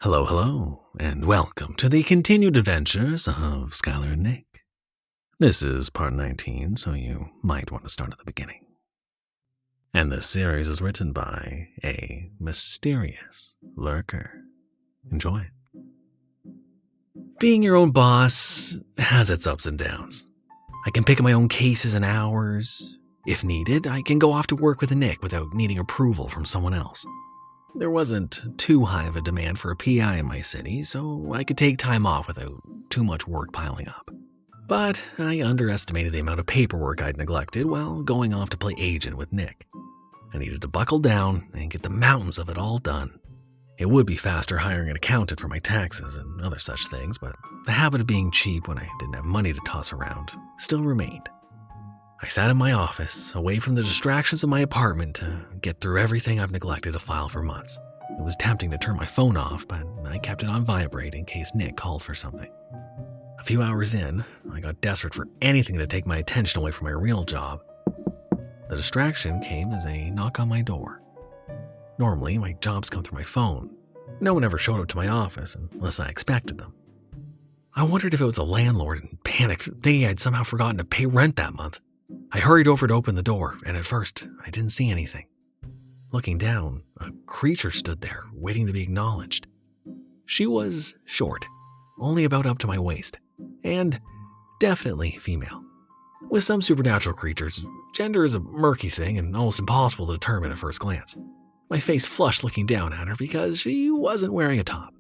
Hello, and welcome to the continued adventures of Skyler and Nick. This is part 19, so you might want to start at the beginning. And this series is written by A Mysterious Lurker. Enjoy. Being your own boss has its ups and downs. I can pick my own cases in hours. If needed, I can go off to work with Nick without needing approval from someone else. There wasn't too high of a demand for a PI in my city, so I could take time off without too much work piling up. But I underestimated the amount of paperwork I'd neglected while going off to play agent with Nick. I needed to buckle down and get the mountains of it all done. It would be faster hiring an accountant for my taxes and other such things, but the habit of being cheap when I didn't have money to toss around still remained. I sat in my office, away from the distractions of my apartment, to get through everything I've neglected to file for months. It was tempting to turn my phone off, but I kept it on vibrate in case Nick called for something. A few hours in, I got desperate for anything to take my attention away from my real job. The distraction came as a knock on my door. Normally, my jobs come through my phone. No one ever showed up to my office unless I expected them. I wondered if it was the landlord and panicked, thinking I'd somehow forgotten to pay rent that month. I hurried over to open the door, and at first, I didn't see anything. Looking down, a creature stood there, waiting to be acknowledged. She was short, only about up to my waist, and definitely female. With some supernatural creatures, gender is a murky thing and almost impossible to determine at first glance. My face flushed looking down at her because she wasn't wearing a top.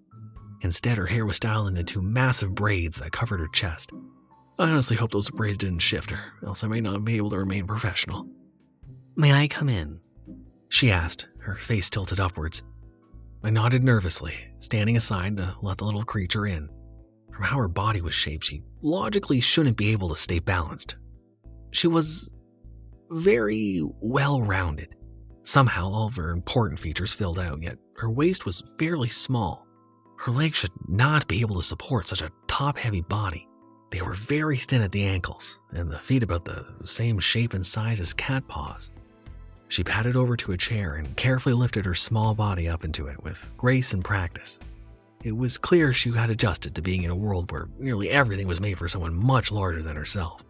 Instead, her hair was styled into two massive braids that covered her chest. I honestly hope those braids didn't shift her, else I may not be able to remain professional. "May I come in?" she asked, her face tilted upwards. I nodded nervously, standing aside to let the little creature in. From how her body was shaped, she logically shouldn't be able to stay balanced. She was very well-rounded. Somehow all of her important features filled out, yet her waist was fairly small. Her legs should not be able to support such a top-heavy body. They were very thin at the ankles, and the feet about the same shape and size as cat paws. She padded over to a chair and carefully lifted her small body up into it with grace and practice. It was clear she had adjusted to being in a world where nearly everything was made for someone much larger than herself.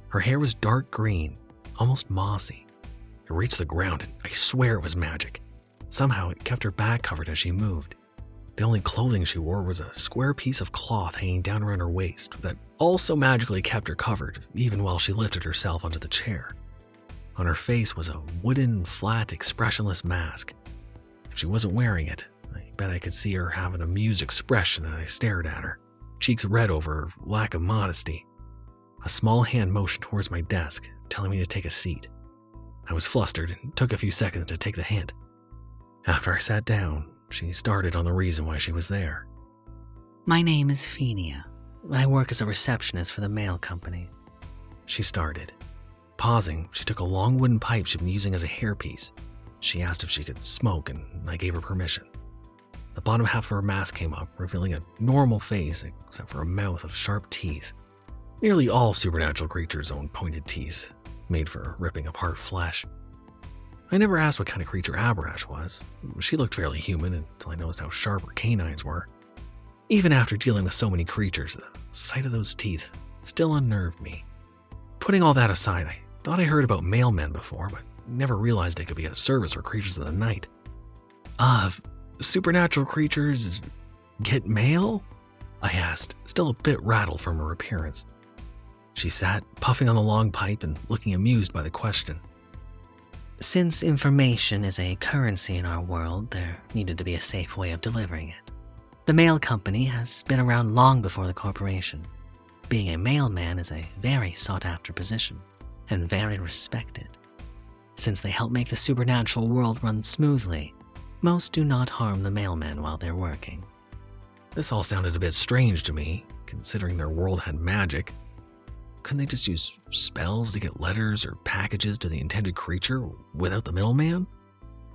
Her hair was dark green, almost mossy. It reached the ground, and I swear it was magic. Somehow it kept her back covered as she moved. The only clothing she wore was a square piece of cloth hanging down around her waist that also magically kept her covered, even while she lifted herself onto the chair. On her face was a wooden, flat, expressionless mask. If she wasn't wearing it, I bet I could see her have an amused expression as I stared at her, cheeks red over her lack of modesty. A small hand motioned towards my desk, telling me to take a seat. I was flustered and took a few seconds to take the hint. After I sat down, she started on the reason why she was there. "My name is Phenia. I work as a receptionist for the mail company." She started. Pausing, she took a long wooden pipe she'd been using as a hairpiece. She asked if she could smoke, and I gave her permission. The bottom half of her mask came up, revealing a normal face except for a mouth of sharp teeth. Nearly all supernatural creatures own pointed teeth, made for ripping apart flesh. I never asked what kind of creature Aberrash was. She looked fairly human until I noticed how sharp her canines were. Even after dealing with so many creatures, the sight of those teeth still unnerved me. Putting all that aside, I thought I heard about mailmen before, but never realized it could be a service for creatures of the night. Supernatural creatures get mail? I asked, still a bit rattled from her appearance. She sat, puffing on the long pipe and looking amused by the question. Since information is a currency in our world, there needed to be a safe way of delivering it. The mail company has been around long before the corporation. Being a mailman is a very sought-after position, and very respected. Since they help make the supernatural world run smoothly, most do not harm the mailman while they're working. This all sounded a bit strange to me, considering their world had magic. Couldn't they just use spells to get letters or packages to the intended creature without the middleman?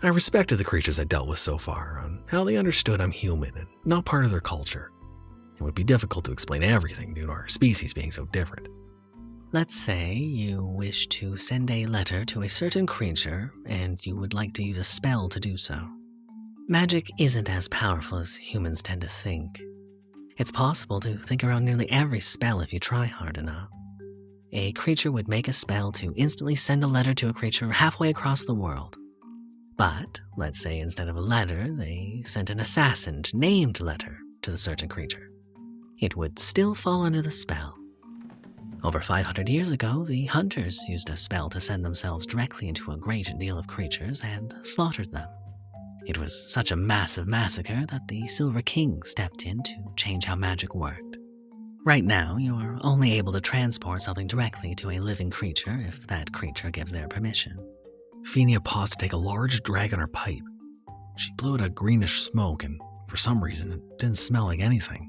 I respected the creatures I dealt with so far on how they understood I'm human and not part of their culture. It would be difficult to explain everything due to our species being so different. Let's say you wish to send a letter to a certain creature and you would like to use a spell to do so. Magic isn't as powerful as humans tend to think. It's possible to think around nearly every spell if you try hard enough. A creature would make a spell to instantly send a letter to a creature halfway across the world. But, let's say instead of a letter, they sent an assassined, named letter to the certain creature. It would still fall under the spell. Over 500 years ago, the hunters used a spell to send themselves directly into a great deal of creatures and slaughtered them. It was such a massive massacre that the Silver King stepped in to change how magic worked. Right now, you are only able to transport something directly to a living creature if that creature gives their permission. Fenia paused to take a large drag on her pipe. She blew out a greenish smoke, and for some reason, it didn't smell like anything.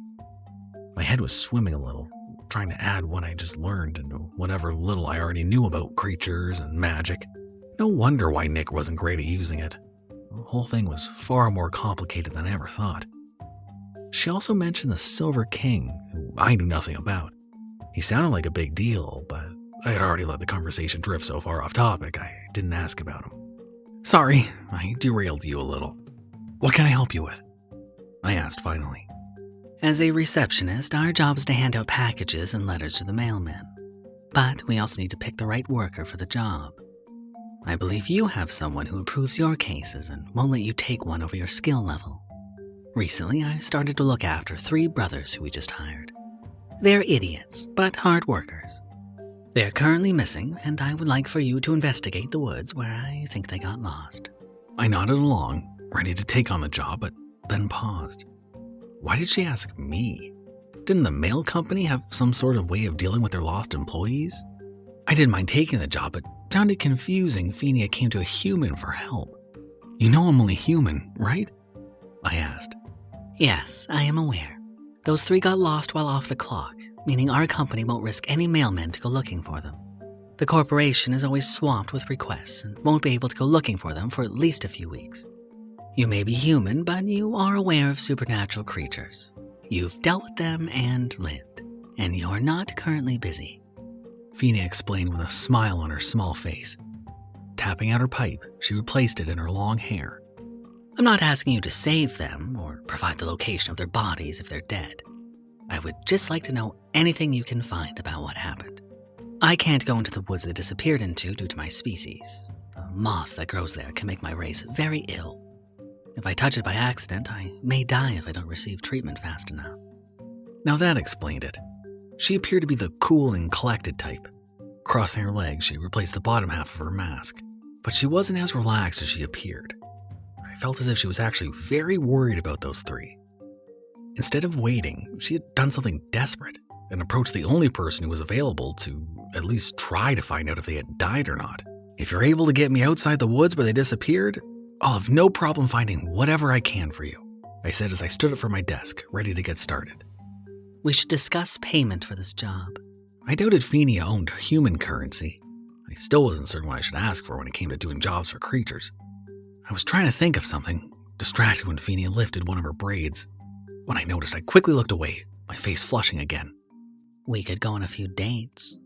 My head was swimming a little, trying to add what I just learned into whatever little I already knew about creatures and magic. No wonder why Nick wasn't great at using it. The whole thing was far more complicated than I ever thought. She also mentioned the Silver King, who I knew nothing about. He sounded like a big deal, but I had already let the conversation drift so far off topic, I didn't ask about him. Sorry, I derailed you a little. What can I help you with? I asked finally. As a receptionist, our job is to hand out packages and letters to the mailman. But we also need to pick the right worker for the job. I believe you have someone who approves your cases and won't let you take one over your skill level. Recently, I started to look after 3 brothers who we just hired. They're idiots, but hard workers. They're currently missing, and I would like for you to investigate the woods where I think they got lost. I nodded along, ready to take on the job, but then paused. Why did she ask me? Didn't the mail company have some sort of way of dealing with their lost employees? I didn't mind taking the job, but found it confusing Fenia came to a human for help. You know I'm only human, right? I asked. Yes, I am aware. Those 3 got lost while off the clock, meaning our company won't risk any mailmen to go looking for them. The corporation is always swamped with requests and won't be able to go looking for them for at least a few weeks. You may be human, but you are aware of supernatural creatures. You've dealt with them and lived, and you're not currently busy. Fenia explained with a smile on her small face. Tapping out her pipe, she replaced it in her long hair. I'm not asking you to save them or provide the location of their bodies if they're dead. I would just like to know anything you can find about what happened. I can't go into the woods they disappeared into due to my species. The moss that grows there can make my race very ill. If I touch it by accident, I may die if I don't receive treatment fast enough. Now that explained it. She appeared to be the cool and collected type. Crossing her legs, she replaced the bottom half of her mask. But she wasn't as relaxed as she appeared. I felt as if she was actually very worried about those 3. Instead of waiting, she had done something desperate and approached the only person who was available to at least try to find out if they had died or not. If you're able to get me outside the woods where they disappeared, I'll have no problem finding whatever I can for you, I said as I stood up from my desk, ready to get started. We should discuss payment for this job. I doubted Fenia owned human currency. I still wasn't certain what I should ask for when it came to doing jobs for creatures. I was trying to think of something, distracted when Fenia lifted one of her braids. When I noticed, I quickly looked away, my face flushing again. We could go on a few dates.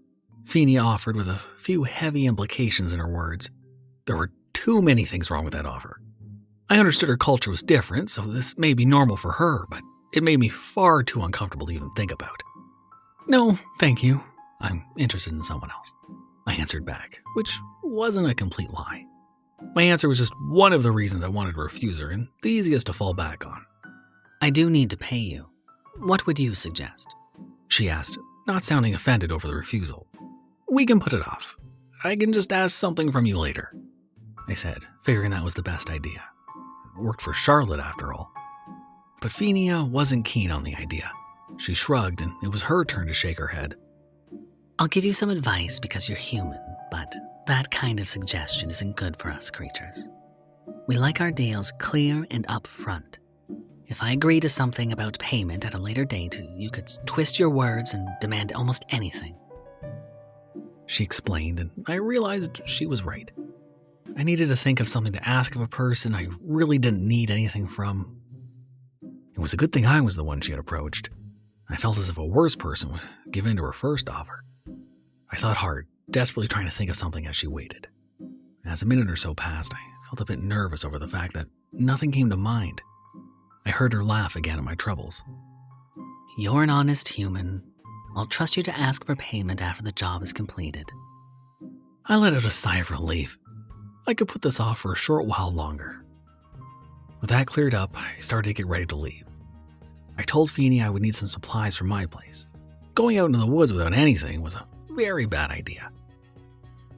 Fenia offered with a few heavy implications in her words. There were too many things wrong with that offer. I understood her culture was different, so this may be normal for her, but it made me far too uncomfortable to even think about. No, thank you. I'm interested in someone else, I answered back, which wasn't a complete lie. My answer was just one of the reasons I wanted to refuse her and the easiest to fall back on. I do need to pay you. What would you suggest? She asked, not sounding offended over the refusal. We can put it off. I can just ask something from you later, I said, figuring that was the best idea. It worked for Charlotte after all. But Fenia wasn't keen on the idea. She shrugged, and it was her turn to shake her head. I'll give you some advice because you're human, but that kind of suggestion isn't good for us creatures. We like our deals clear and upfront. If I agree to something about payment at a later date, you could twist your words and demand almost anything. She explained, and I realized she was right. I needed to think of something to ask of a person I really didn't need anything from. It was a good thing I was the one she had approached. I felt as if a worse person would give in to her first offer. I thought hard, desperately trying to think of something as she waited. As a minute or so passed, I felt a bit nervous over the fact that nothing came to mind. I heard her laugh again at my troubles. You're an honest human. I'll trust you to ask for payment after the job is completed. I let out a sigh of relief. I could put this off for a short while longer. With that cleared up, I started to get ready to leave. I told Feeney I would need some supplies for my place. Going out into the woods without anything was a very bad idea.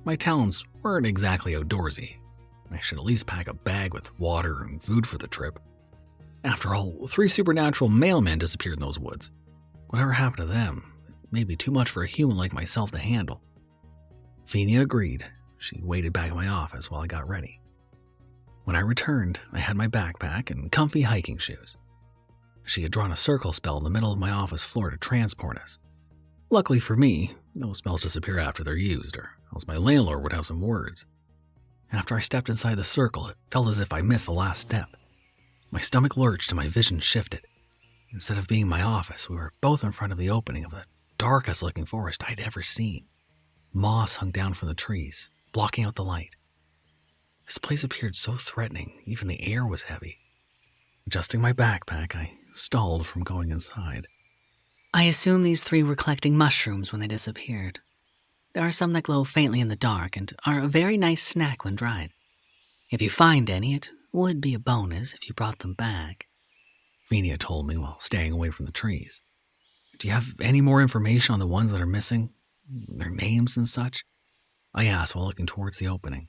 My talents weren't exactly outdoorsy. I should at least pack a bag with water and food for the trip. After all, 3 supernatural mailmen disappeared in those woods. Whatever happened to them, it may be too much for a human like myself to handle. Feeney agreed. She waited back in my office while I got ready. When I returned, I had my backpack and comfy hiking shoes. She had drawn a circle spell in the middle of my office floor to transport us. Luckily for me, those spells disappear after they're used, or else my landlord would have some words. After I stepped inside the circle, it felt as if I missed the last step. My stomach lurched and my vision shifted. Instead of being in my office, we were both in front of the opening of the darkest-looking forest I'd ever seen. Moss hung down from the trees, blocking out the light. This place appeared so threatening, even the air was heavy. Adjusting my backpack, I stalled from going inside. I assume these 3 were collecting mushrooms when they disappeared. There are some that glow faintly in the dark and are a very nice snack when dried. If you find any, it would be a bonus if you brought them back. Feeney told me while staying away from the trees. Do you have any more information on the ones that are missing? Their names and such? I asked while looking towards the opening.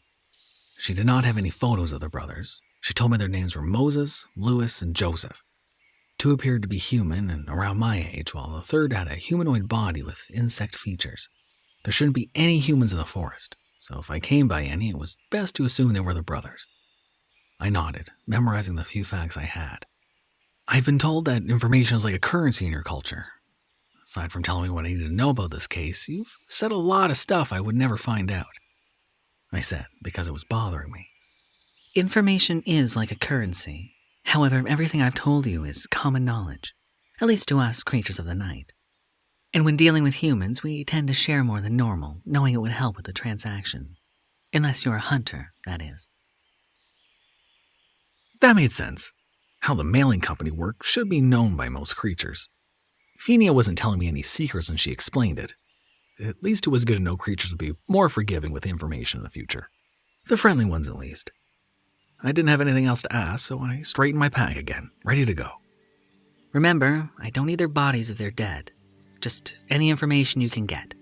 She did not have any photos of the brothers. She told me their names were Moses, Louis, and Joseph. 2 appeared to be human and around my age, while the third had a humanoid body with insect features. There shouldn't be any humans in the forest, so if I came by any, it was best to assume they were the brothers. I nodded, memorizing the few facts I had. I've been told that information is like a currency in your culture. Aside from telling me what I needed to know about this case, you've said a lot of stuff I would never find out. I said, because it was bothering me. Information is like a currency. However, everything I've told you is common knowledge, at least to us creatures of the night. And when dealing with humans, we tend to share more than normal, knowing it would help with the transaction. Unless you're a hunter, that is. That made sense. How the mailing company worked should be known by most creatures. Feeney wasn't telling me any secrets when she explained it. At least it was good to know creatures would be more forgiving with information in the future. The friendly ones, at least. I didn't have anything else to ask, so I straightened my pack again, ready to go. Remember, I don't need their bodies if they're dead. Just any information you can get.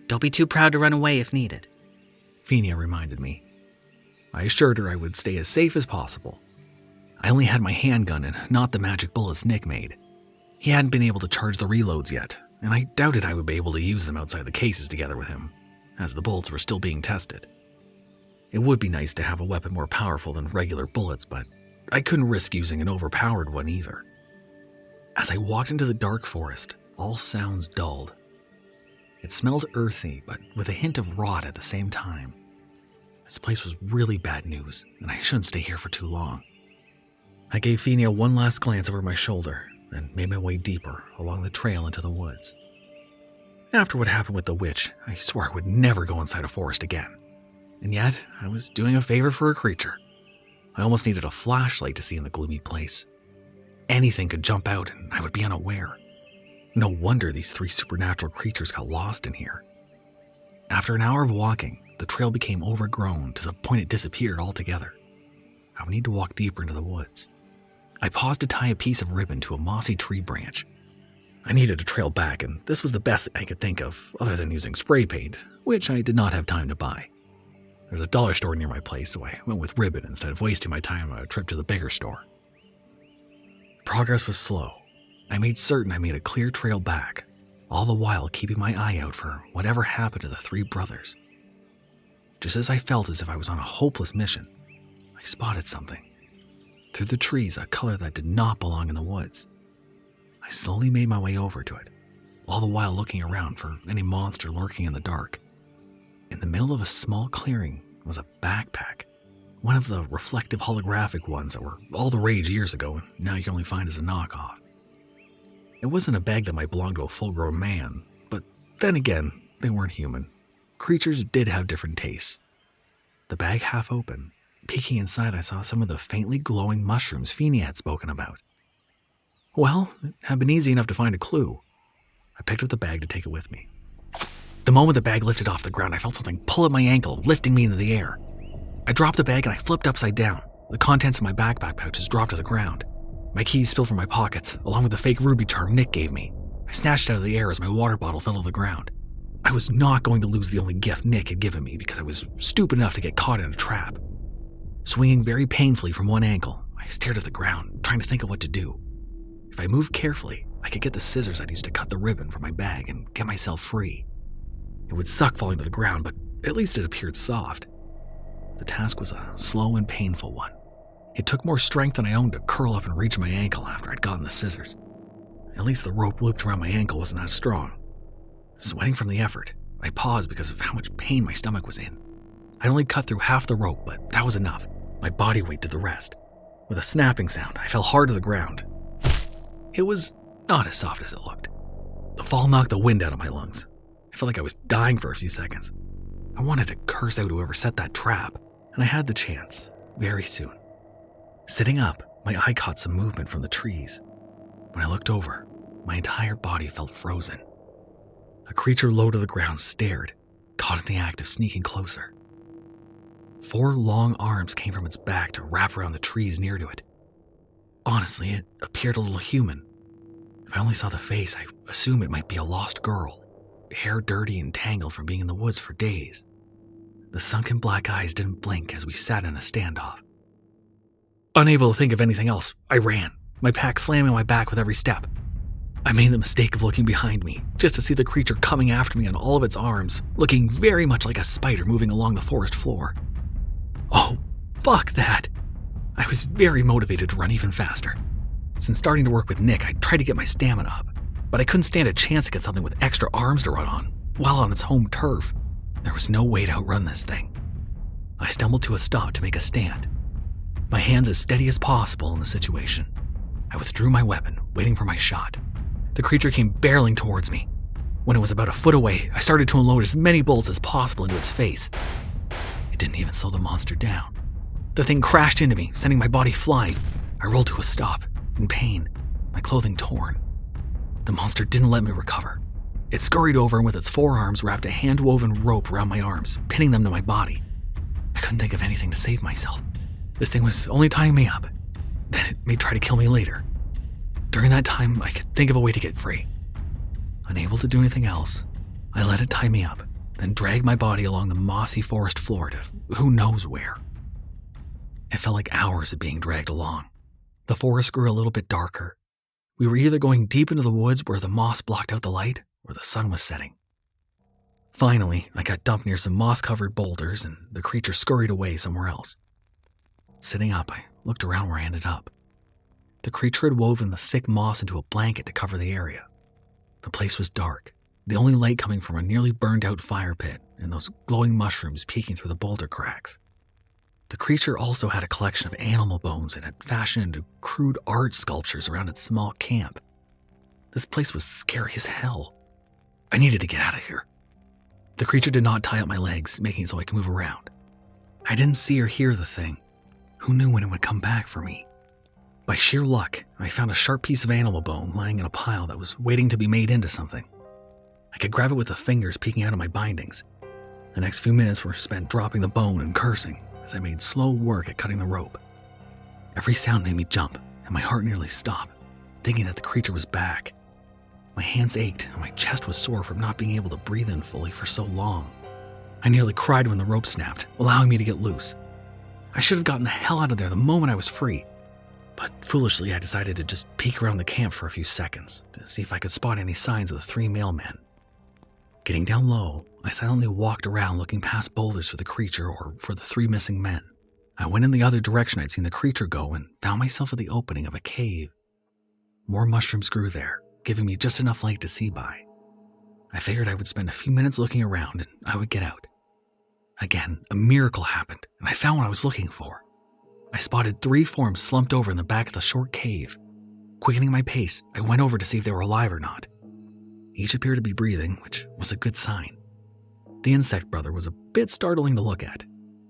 Don't be too proud to run away if needed. Feeney reminded me. I assured her I would stay as safe as possible. I only had my handgun and not the magic bullets Nick made. He hadn't been able to charge the reloads yet, and I doubted I would be able to use them outside the cases together with him, as the bullets were still being tested. It would be nice to have a weapon more powerful than regular bullets, but I couldn't risk using an overpowered one either. As I walked into the dark forest, all sounds dulled. It smelled earthy, but with a hint of rot at the same time. This place was really bad news, and I shouldn't stay here for too long. I gave Feeney one last glance over my shoulder, and made my way deeper along the trail into the woods. After what happened with the witch, I swore I would never go inside a forest again. And yet, I was doing a favor for a creature. I almost needed a flashlight to see in the gloomy place. Anything could jump out and I would be unaware. No wonder these 3 supernatural creatures got lost in here. After an hour of walking, the trail became overgrown to the point it disappeared altogether. I would need to walk deeper into the woods. I paused to tie a piece of ribbon to a mossy tree branch. I needed to trail back, and this was the best thing I could think of, other than using spray paint, which I did not have time to buy. There's a dollar store near my place, so I went with ribbon instead of wasting my time on a trip to the bigger store. Progress was slow. I made certain I made a clear trail back, all the while keeping my eye out for whatever happened to the 3 brothers. Just as I felt as if I was on a hopeless mission, I spotted something. Through the trees, a color that did not belong in the woods. I slowly made my way over to it, all the while looking around for any monster lurking in the dark. In the middle of a small clearing was a backpack, one of the reflective holographic ones that were all the rage years ago and now you can only find as a knockoff. It wasn't a bag that might belong to a full-grown man, but then again, they weren't human. Creatures did have different tastes. The bag half open, Peeking inside, I saw some of the faintly glowing mushrooms Feeney had spoken about. Well, it had been easy enough to find a clue. I picked up the bag to take it with me. The moment the bag lifted off the ground, I felt something pull at my ankle, lifting me into the air. I dropped the bag and I flipped upside down. The contents of my backpack pouches dropped to the ground. My keys spilled from my pockets, along with the fake ruby charm Nick gave me. I snatched it out of the air as my water bottle fell to the ground. I was not going to lose the only gift Nick had given me because I was stupid enough to get caught in a trap. Swinging very painfully from one ankle, I stared at the ground, trying to think of what to do. If I moved carefully, I could get the scissors I'd used to cut the ribbon from my bag and get myself free. It would suck falling to the ground, but at least it appeared soft. The task was a slow and painful one. It took more strength than I owned to curl up and reach my ankle after I'd gotten the scissors. At least the rope looped around my ankle wasn't that strong. Sweating from the effort, I paused because of how much pain my stomach was in. I'd only cut through half the rope, but that was enough. My body weight did the rest. With a snapping sound, I fell hard to the ground. It was not as soft as it looked. The fall knocked the wind out of my lungs. I felt like I was dying for a few seconds. I wanted to curse out whoever set that trap, and I had the chance, very soon. Sitting up, my eye caught some movement from the trees. When I looked over, my entire body felt frozen. A creature low to the ground stared, caught in the act of sneaking closer. 4 long arms came from its back to wrap around the trees near to it. Honestly, it appeared a little human. If I only saw the face, I assumed it might be a lost girl, hair dirty and tangled from being in the woods for days. The sunken black eyes didn't blink as we sat in a standoff. Unable to think of anything else, I ran, my pack slamming my back with every step. I made the mistake of looking behind me, just to see the creature coming after me on all of its arms, looking very much like a spider moving along the forest floor. Oh, fuck that! I was very motivated to run even faster. Since starting to work with Nick, I tried to get my stamina up, but I couldn't stand a chance to get something with extra arms to run on, while on its home turf. There was no way to outrun this thing. I stumbled to a stop to make a stand. My hands as steady as possible in the situation. I withdrew my weapon, waiting for my shot. The creature came barreling towards me. When it was about a foot away, I started to unload as many bullets as possible into its face. It didn't even slow the monster down. The thing crashed into me, sending my body flying. I rolled to a stop, in pain, my clothing torn. The monster didn't let me recover. It scurried over and with its forearms wrapped a hand-woven rope around my arms, pinning them to my body. I couldn't think of anything to save myself. This thing was only tying me up. Then it may try to kill me later. During that time, I could think of a way to get free. Unable to do anything else, I let it tie me up, then dragged my body along the mossy forest floor to who knows where. It felt like hours of being dragged along. The forest grew a little bit darker. We were either going deep into the woods where the moss blocked out the light, or the sun was setting. Finally, I got dumped near some moss-covered boulders, and the creature scurried away somewhere else. Sitting up, I looked around where I ended up. The creature had woven the thick moss into a blanket to cover the area. The place was dark, the only light coming from a nearly burned-out fire pit and those glowing mushrooms peeking through the boulder cracks. The creature also had a collection of animal bones it had fashioned into crude art sculptures around its small camp. This place was scary as hell. I needed to get out of here. The creature did not tie up my legs, making it so I could move around. I didn't see or hear the thing. Who knew when it would come back for me? By sheer luck, I found a sharp piece of animal bone lying in a pile that was waiting to be made into something. I could grab it with the fingers peeking out of my bindings. The next few minutes were spent dropping the bone and cursing as I made slow work at cutting the rope. Every sound made me jump, and my heart nearly stopped, thinking that the creature was back. My hands ached, and my chest was sore from not being able to breathe in fully for so long. I nearly cried when the rope snapped, allowing me to get loose. I should have gotten the hell out of there the moment I was free. But foolishly, I decided to just peek around the camp for a few seconds to see if I could spot any signs of the 3 male men. Getting down low, I silently walked around looking past boulders for the creature or for the 3 missing men. I went in the other direction I'd seen the creature go and found myself at the opening of a cave. More mushrooms grew there, giving me just enough light to see by. I figured I would spend a few minutes looking around and I would get out. Again, a miracle happened, and I found what I was looking for. I spotted 3 forms slumped over in the back of the short cave. Quickening my pace, I went over to see if they were alive or not. Each appeared to be breathing, which was a good sign. The insect brother was a bit startling to look at.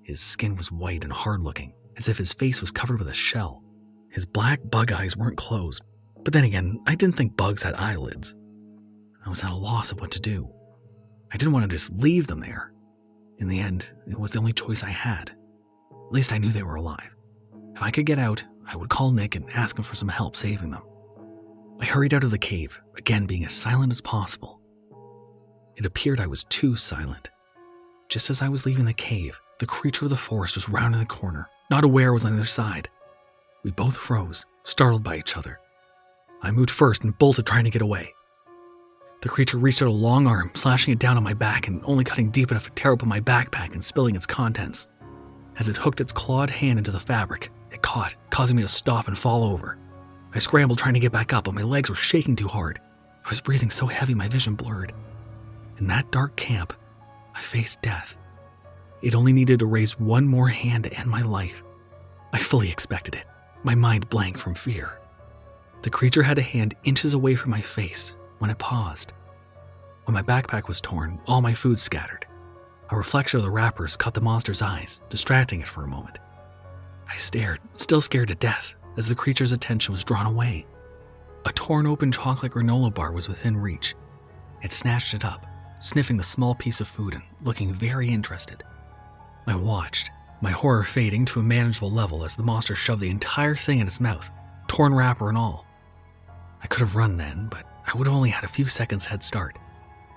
His skin was white and hard-looking, as if his face was covered with a shell. His black bug eyes weren't closed, but then again, I didn't think bugs had eyelids. I was at a loss of what to do. I didn't want to just leave them there. In the end, it was the only choice I had. At least I knew they were alive. If I could get out, I would call Nick and ask him for some help saving them. I hurried out of the cave, again being as silent as possible. It appeared I was too silent. Just as I was leaving the cave, the creature of the forest was rounding the corner, not aware it was on the other side. We both froze, startled by each other. I moved first and bolted, trying to get away. The creature reached out a long arm, slashing it down on my back and only cutting deep enough to tear open my backpack and spilling its contents. As it hooked its clawed hand into the fabric, it caught, causing me to stop and fall over. I scrambled, trying to get back up, but my legs were shaking too hard. I was breathing so heavy my vision blurred. In that dark camp, I faced death. It only needed to raise one more hand to end my life. I fully expected it, my mind blank from fear. The creature had a hand inches away from my face when it paused. When my backpack was torn, all my food scattered. A reflection of the wrappers caught the monster's eyes, distracting it for a moment. I stared, still scared to death, as the creature's attention was drawn away. A torn open chocolate granola bar was within reach. It snatched it up, sniffing the small piece of food and looking very interested. I watched, my horror fading to a manageable level as the monster shoved the entire thing in its mouth, torn wrapper and all. I could have run then, but I would have only had a few seconds head start.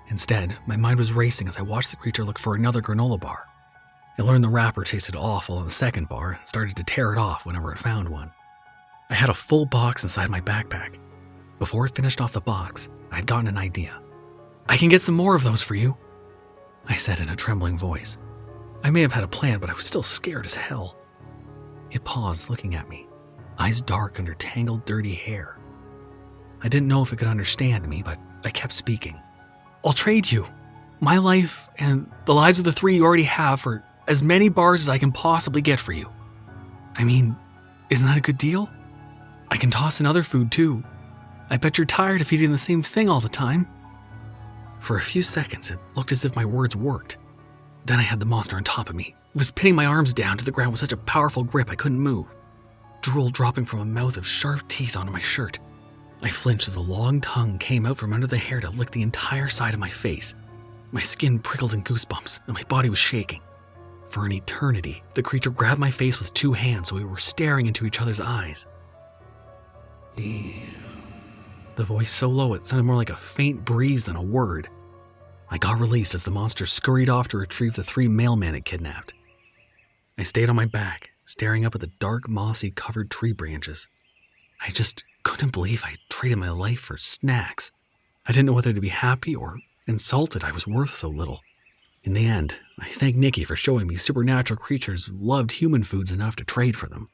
Instead, my mind was racing as I watched the creature look for another granola bar. It learned the wrapper tasted awful on the second bar and started to tear it off whenever it found one. I had a full box inside my backpack. Before it finished off the box, I had gotten an idea. "I can get some more of those for you," I said in a trembling voice. I may have had a plan, but I was still scared as hell. It paused, looking at me, eyes dark under tangled, dirty hair. I didn't know if it could understand me, but I kept speaking. "I'll trade you my life and the lives of the 3 you already have for as many bars as I can possibly get for you. I mean, isn't that a good deal? I can toss in other food too. I bet you're tired of eating the same thing all the time." For a few seconds, it looked as if my words worked. Then I had the monster on top of me. It was pinning my arms down to the ground with such a powerful grip I couldn't move. Drool dropping from a mouth of sharp teeth onto my shirt. I flinched as a long tongue came out from under the hair to lick the entire side of my face. My skin prickled in goosebumps, and my body was shaking. For an eternity, the creature grabbed my face with 2 hands so we were staring into each other's eyes. The voice so low it sounded more like a faint breeze than a word. I got released as the monster scurried off to retrieve the 3 mailmen it kidnapped. I stayed on my back, staring up at the dark, mossy-covered tree branches. I just couldn't believe I traded my life for snacks. I didn't know whether to be happy or insulted I was worth so little. In the end, I thanked Nikki for showing me supernatural creatures loved human foods enough to trade for them.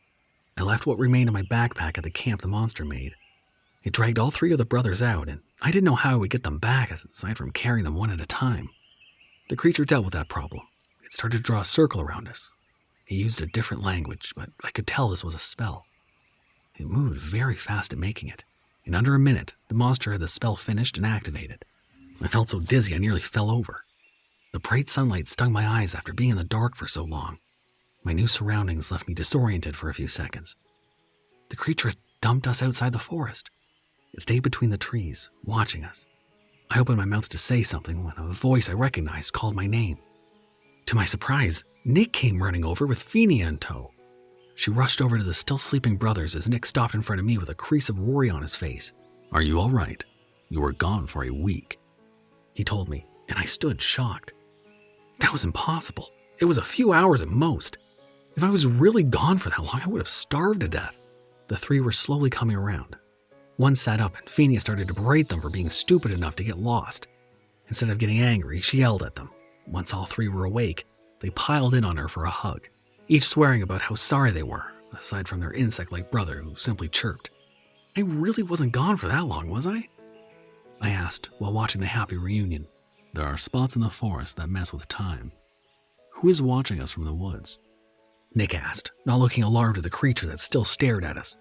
I left what remained of my backpack at the camp the monster made. It dragged all 3 of the brothers out, and I didn't know how I would get them back aside from carrying them one at a time. The creature dealt with that problem. It started to draw a circle around us. He used a different language, but I could tell this was a spell. It moved very fast at making it. In under a minute, the monster had the spell finished and activated. I felt so dizzy I nearly fell over. The bright sunlight stung my eyes after being in the dark for so long. My new surroundings left me disoriented for a few seconds. The creature had dumped us outside the forest. It stayed between the trees, watching us. I opened my mouth to say something when a voice I recognized called my name. To my surprise, Nick came running over with Feeny in tow. She rushed over to the still sleeping brothers as Nick stopped in front of me with a crease of worry on his face. "Are you all right? You were gone for a week," he told me, and I stood shocked. That was impossible. It was a few hours at most. If I was really gone for that long, I would have starved to death. The 3 were slowly coming around. One sat up and Feeny started to berate them for being stupid enough to get lost. Instead of getting angry, she yelled at them. Once all 3 were awake, they piled in on her for a hug, each swearing about how sorry they were, aside from their insect-like brother who simply chirped. I really wasn't gone for that long, was I? I asked while watching the happy reunion. There are spots in the forest that mess with time. Who is watching us from the woods? Nick asked, not looking alarmed at the creature that still stared at us.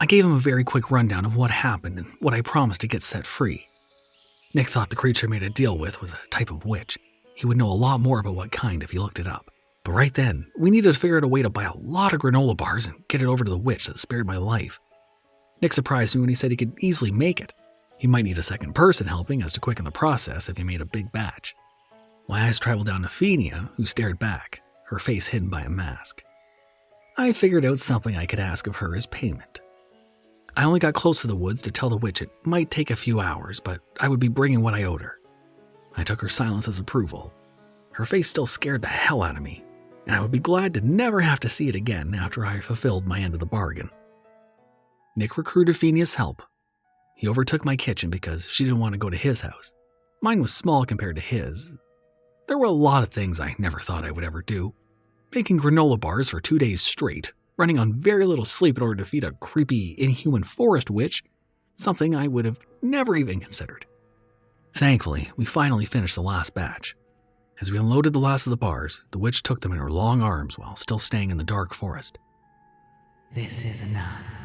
I gave him a very quick rundown of what happened and what I promised to get set free. Nick thought the creature I made a deal with was a type of witch. He would know a lot more about what kind if he looked it up. But right then, we needed to figure out a way to buy a lot of granola bars and get it over to the witch that spared my life. Nick surprised me when he said he could easily make it. He might need a second person helping as to quicken the process if he made a big batch. My eyes traveled down to Phenia, who stared back, her face hidden by a mask. I figured out something I could ask of her as payment. I only got close to the woods to tell the witch it might take a few hours, but I would be bringing what I owed her. I took her silence as approval. Her face still scared the hell out of me, and I would be glad to never have to see it again after I fulfilled my end of the bargain. Nick recruited Phenia's help. He overtook my kitchen because she didn't want to go to his house. Mine was small compared to his. There were a lot of things I never thought I would ever do. Making granola bars for 2 days straight, running on very little sleep in order to feed a creepy, inhuman forest witch, something I would have never even considered. Thankfully, we finally finished the last batch. As we unloaded the last of the bars, the witch took them in her long arms while still staying in the dark forest. This is enough.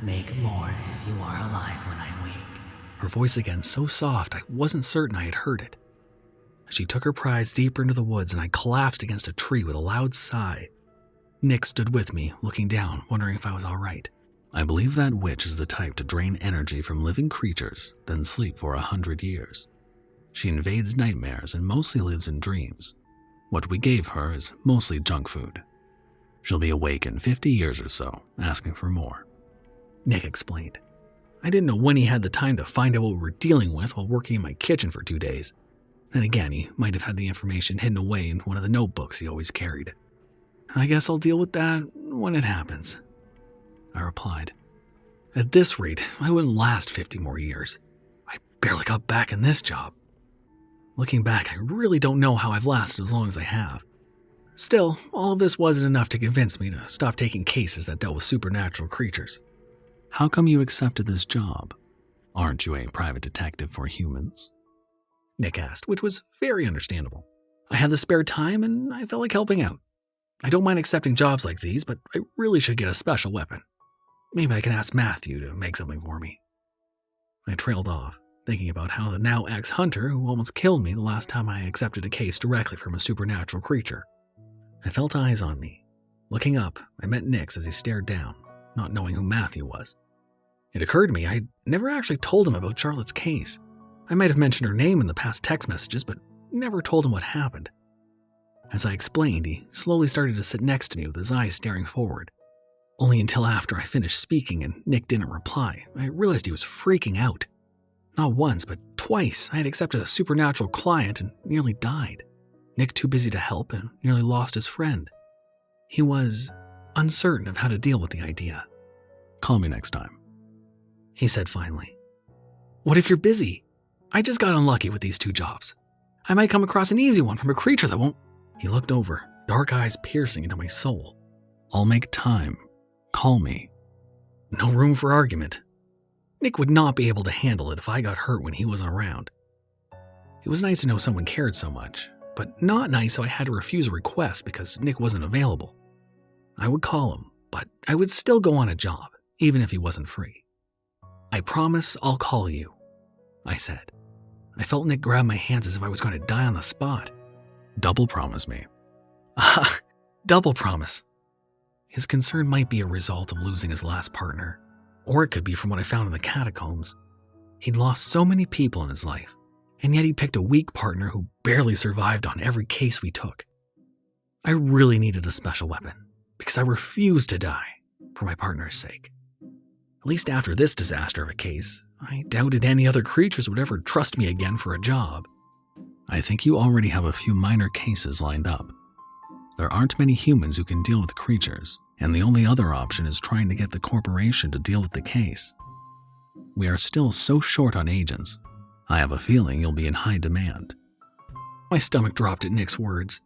Make more if you are alive when I wake. Her voice again so soft I wasn't certain I had heard it. She took her prize deeper into the woods and I collapsed against a tree with a loud sigh. Nick stood with me, looking down, wondering if I was all right. I believe that witch is the type to drain energy from living creatures, then sleep for 100 years. She invades nightmares and mostly lives in dreams. What we gave her is mostly junk food. She'll be awake in 50 years or so, asking for more. Nick explained. I didn't know when he had the time to find out what we were dealing with while working in my kitchen for 2 days. Then again, he might have had the information hidden away in one of the notebooks he always carried. I guess I'll deal with that when it happens, I replied. At this rate, I wouldn't last 50 more years. I barely got back in this job. Looking back, I really don't know how I've lasted as long as I have. Still, all of this wasn't enough to convince me to stop taking cases that dealt with supernatural creatures. How come you accepted this job? Aren't you a private detective for humans? Nick asked, which was very understandable. I had the spare time and I felt like helping out. I don't mind accepting jobs like these, but I really should get a special weapon. Maybe I can ask Matthew to make something for me. I trailed off, thinking about how the now ex-hunter who almost killed me the last time I accepted a case directly from a supernatural creature. I felt eyes on me. Looking up, I met Nick's as he stared down, not knowing who Matthew was. It occurred to me I'd never actually told him about Charlotte's case. I might have mentioned her name in the past text messages, but never told him what happened. As I explained, he slowly started to sit next to me with his eyes staring forward. Only until after I finished speaking and Nick didn't reply, I realized he was freaking out. Not once, but twice, I had accepted a supernatural client and nearly died. Nick too busy to help and nearly lost his friend. He was uncertain of how to deal with the idea. Call me next time, he said finally. What if you're busy? I just got unlucky with these 2 jobs. I might come across an easy one from a creature that won't... He looked over, dark eyes piercing into my soul. I'll make time. Call me. No room for argument. Nick would not be able to handle it if I got hurt when he wasn't around. It was nice to know someone cared so much, but not nice so I had to refuse a request because Nick wasn't available. I would call him, but I would still go on a job, even if he wasn't free. I promise I'll call you, I said. I felt Nick grab my hands as if I was going to die on the spot. Double promise me. Ah, double promise. His concern might be a result of losing his last partner, or it could be from what I found in the catacombs. He'd lost so many people in his life, and yet he picked a weak partner who barely survived on every case we took. I really needed a special weapon, because I refused to die, for my partner's sake. At least after this disaster of a case, I doubted any other creatures would ever trust me again for a job. I think you already have a few minor cases lined up. There aren't many humans who can deal with creatures, and the only other option is trying to get the corporation to deal with the case. We are still so short on agents. I have a feeling you'll be in high demand. My stomach dropped at Nick's words.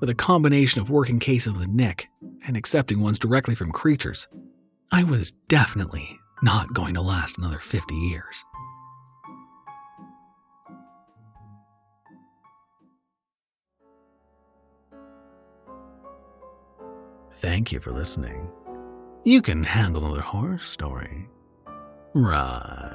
With a combination of working cases with Nick and accepting ones directly from creatures, I was definitely not going to last another 50 years. Thank you for listening. You can handle another horror story, right?